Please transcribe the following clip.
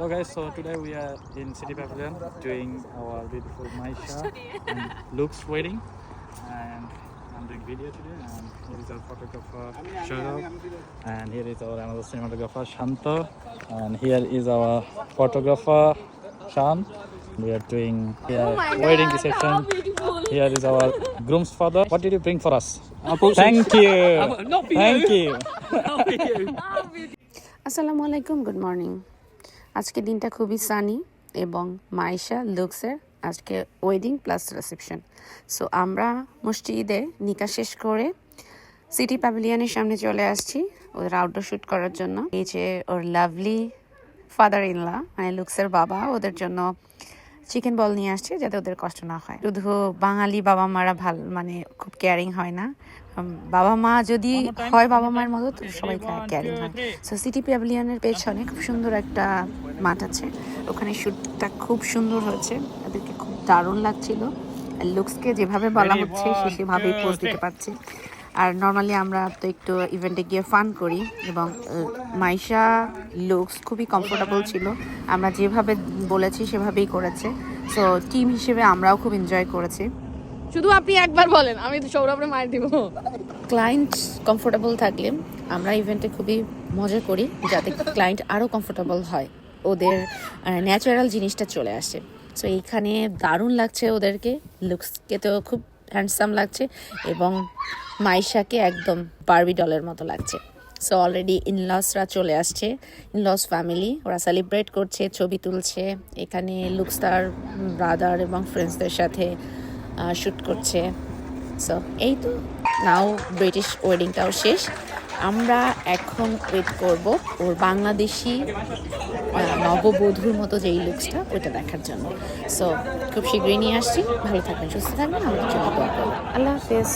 Hello guys, so today we are in City Pavilion doing our beautiful Maisha and Luke's wedding, and I'm doing video today, and here is our photographer Shaurav, and here is our another cinematographer Shanta, and here is our photographer Shan. We are doing here wedding reception. Here is our groom's father. What did you bring for us? Thank you. Not for Thank you. you. Not for you. আসসালামু আলাইকুম, good morning. আজকে দিনটা খুবই সানি এবং মাইশা লুকসের আজকে wedding plus reception. So আমরা মসজিদে নিকা শেষ করে সিটি প্যাভিলিয়নের সামনে চলে আসছি ওদের আউটডোর শ্যুট করার জন্য। এই যে ওর লাভলি ফাদার ইনলা মানে লুকসের বাবা ওদের জন্য চিকেন বল নিয়ে আসছে যাতে ওদের কষ্ট না হয়। শুধু বাঙালি বাবা মারা মানে খুব কেয়ারিং হয় না, বাবা মা যদি হয় বাবা মায়ের মতো তো সবাই কেয়ারিং হয়। সো সিটি প্যাভিলিয়নের পেছনে খুব সুন্দর একটা মাঠ আছে, ওখানে শ্যুটটা খুব সুন্দর হয়েছে, ওদেরকে খুব দারুণ লাগছিল। লুকসকে যেভাবে বলা হচ্ছে সে সেভাবেই পোজ দিতে পারছে। আর নর্মালি আমরা তো একটু ইভেন্টে গিয়ে ফান করি এবং মাইশা লুকস খুবই কমফোর্টেবল ছিল, আমরা যেভাবে বলেছি সেভাবেই করেছে। সো টিম হিসেবে আমরাও খুব এনজয় করেছি। শুধু আপনি একবার বলেন, আমি তো সৌরভরে মার দিব। ক্লায়েন্ট কমফোর্টেবল থাকলে আমরা ইভেন্টে খুবই মজা করি যাতে ক্লায়েন্ট আরও কমফোর্টেবল হয়, ওদের ন্যাচারাল জিনিসটা চলে আসে। সো এইখানে দারুণ লাগছে ওদেরকে, লুকসকে তো খুব হ্যান্ডসাম লাগছে এবং মাইশাকে একদম বারবি ডলের মতো লাগছে। সো অলরেডি ইনলসরা চলে আসছে, ইনলস ফ্যামিলি, ওরা সেলিব্রেট করছে, ছবি তুলছে। এখানে লুকস তার ব্রাদার এবং ফ্রেন্ডসদের সাথে শ্যুট করছে। সো এই তো নাও ব্রিটিশ ওয়েডিংটাও শেষ, আমরা এখন ওয়েট করব ওর বাংলাদেশি নববধূর মতো যেই লুকসটা ওইটা দেখার জন্য। সো খুব শীঘ্রই নিয়ে আসছি, ভালো থাকবেন, সুস্থ থাকবেন, আমাদের জন্য দোয়া করবেন। আল্লাহ হাফেজ।